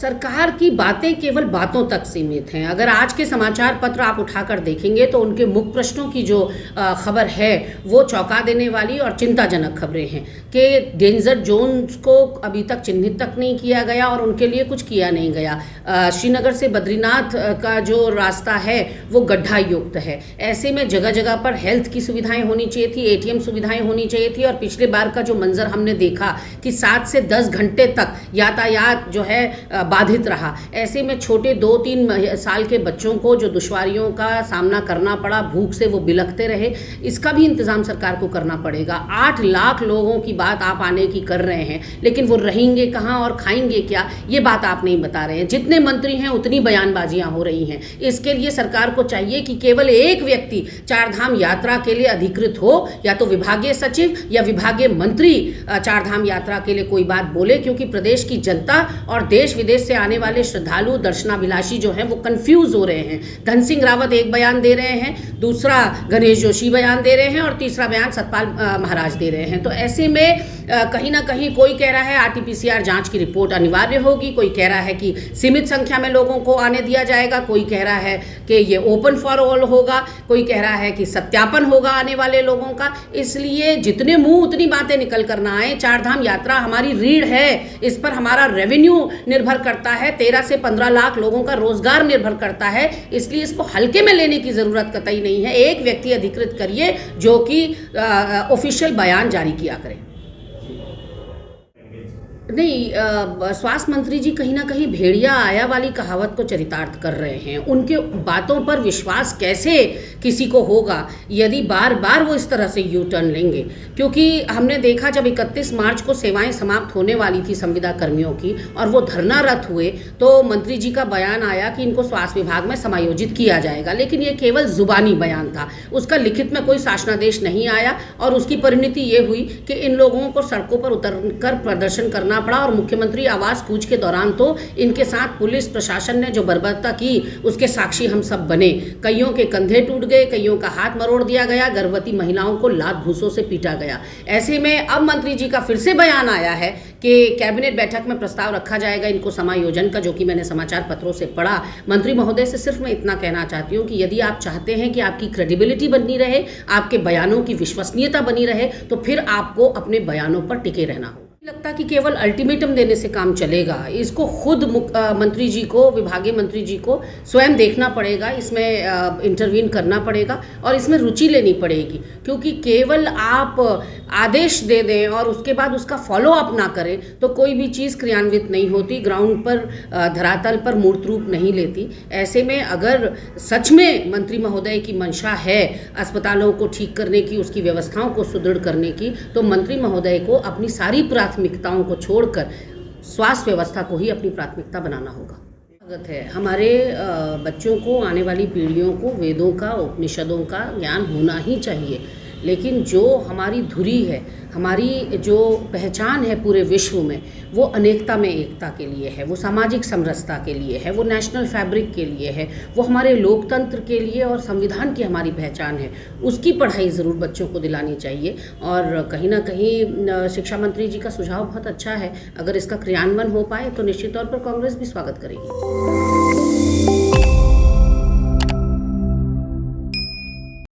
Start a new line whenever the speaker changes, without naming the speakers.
सरकार की बातें केवल बातों तक सीमित हैं। अगर आज के समाचार पत्र आप उठाकर देखेंगे तो उनके मुख्य प्रश्नों की जो खबर है वो चौंका देने वाली और चिंताजनक खबरें हैं कि डेंजर जोन्स को अभी तक चिन्हित तक नहीं किया गया और उनके लिए कुछ किया नहीं गया। श्रीनगर से बद्रीनाथ का जो रास्ता है वो गड्ढा युक्त है। ऐसे में जगह जगह पर हेल्थ की सुविधाएं होनी चाहिए थी, एटीएम सुविधाएं होनी चाहिए थी। और पिछले बार का जो मंजर हमने देखा कि 7 से 10 घंटे तक यातायात जो है बाधित रहा, ऐसे में छोटे 2-3 साल के बच्चों को जो दुश्वारियों का सामना करना पड़ा, भूख से वो बिलखते रहे, इसका भी इंतजाम सरकार को करना पड़ेगा। 8 लाख लोगों की बात आप आने की कर रहे हैं, लेकिन वो रहेंगे कहाँ और खाएंगे क्या, ये बात आप नहीं बता रहे हैं। जितने मंत्री हैं उतनी बयानबाजियां हो रही हैं। इसके लिए सरकार को चाहिए कि केवल एक व्यक्ति चारधाम यात्रा के लिए अधिकृत हो, या तो विभागीय सचिव या विभागीय मंत्री चारधाम यात्रा के लिए कोई बात बोले, क्योंकि प्रदेश की जनता और देश विदेश से आने वाले श्रद्धालु दर्शनाभिलाषी जो हैं वो कंफ्यूज हो रहे हैं। धन सिंह रावत एक बयान दे रहे हैं, दूसरा गणेश जोशी बयान दे रहे हैं और तीसरा बयान सतपाल महाराज दे रहे हैं। तो ऐसे में कहीं ना कहीं कोई कह रहा है आरटीपीसीआर जांच की रिपोर्ट अनिवार्य होगी, कोई कह रहा है कि सीमित संख्या में लोगों को आने दिया जाएगा, कोई कह रहा है कि ये ओपन फॉर ऑल होगा, कोई कह रहा है कि सत्यापन होगा आने वाले लोगों का। इसलिए जितने मुंह उतनी बातें निकल कर ना आए। चारधाम यात्रा हमारी रीढ़ है, इस पर हमारा रेवेन्यू निर्भर करता है, 13 से 15 लाख लोगों का रोजगार निर्भर करता है। इसलिए इसको हल्के में लेने की जरूरत कतई नहीं है। एक व्यक्ति अधिकृत करिए जो कि ऑफिशियल बयान जारी किया करे। नहीं, स्वास्थ्य मंत्री जी कहीं ना कहीं भेड़िया आया वाली कहावत को चरितार्थ कर रहे हैं। उनके बातों पर विश्वास कैसे किसी को होगा यदि बार बार वो इस तरह से यू टर्न लेंगे, क्योंकि हमने देखा जब 31 मार्च को सेवाएं समाप्त होने वाली थी संविदा कर्मियों की और वो धरना रत हुए, तो मंत्री जी का बयान आया कि इनको स्वास्थ्य विभाग में समायोजित किया जाएगा, लेकिन ये केवल जुबानी बयान था, उसका लिखित में कोई शासनादेश नहीं आया। और उसकी परिणति ये हुई कि इन लोगों को सड़कों पर उतरकर प्रदर्शन करना पड़ा। और मुख्यमंत्री आवास कूच के दौरान तो इनके साथ पुलिस प्रशासन ने जो बर्बरता की उसके साक्षी हम सब बने। कईयों के कंधे टूट गए, कईयों का हाथ मरोड़ दिया गया, गर्भवती महिलाओं को लात घूंसों से पीटा गया। ऐसे में अब मंत्री जी का फिर से बयान आया है कि कैबिनेट बैठक में प्रस्ताव रखा जाएगा इनको समायोजन का, जो कि मैंने समाचार पत्रों से पढ़ा। मंत्री महोदय से सिर्फ मैं इतना कहना चाहती हूँ कि यदि आप चाहते हैं कि आपकी क्रेडिबिलिटी बनी रहे, आपके बयानों की विश्वसनीयता बनी रहे, तो फिर आपको अपने बयानों पर टिके रहना हो। लगता कि केवल अल्टीमेटम देने से काम चलेगा। इसको खुद मंत्री जी को, विभागीय मंत्री जी को स्वयं देखना पड़ेगा, इसमें इंटरवीन करना पड़ेगा और इसमें रुचि लेनी पड़ेगी। क्योंकि केवल आप आदेश दे दें और उसके बाद उसका फॉलो अप ना करें तो कोई भी चीज़ क्रियान्वित नहीं होती, ग्राउंड पर धरातल पर मूर्त रूप नहीं लेती। ऐसे में अगर सच में मंत्री महोदय की मंशा है अस्पतालों को ठीक करने की, उसकी व्यवस्थाओं को सुदृढ़ करने की, तो मंत्री महोदय को अपनी सारी प्राथमिकताओं को छोड़कर स्वास्थ्य व्यवस्था को ही अपनी प्राथमिकता बनाना होगा। है हमारे बच्चों को, आने वाली पीढ़ियों को वेदों का, उपनिषदों का ज्ञान होना ही चाहिए। लेकिन जो हमारी धुरी है, हमारी जो पहचान है पूरे विश्व में, वो अनेकता में एकता के लिए है, वो सामाजिक समरसता के लिए है, वो नेशनल फैब्रिक के लिए है, वो हमारे लोकतंत्र के लिए और संविधान की हमारी पहचान है। उसकी पढ़ाई ज़रूर बच्चों को दिलानी चाहिए। और कहीं ना कहीं शिक्षा मंत्री जी का सुझाव बहुत अच्छा है। अगर इसका क्रियान्वयन हो पाए तो निश्चित तौर पर कांग्रेस भी स्वागत करेगी।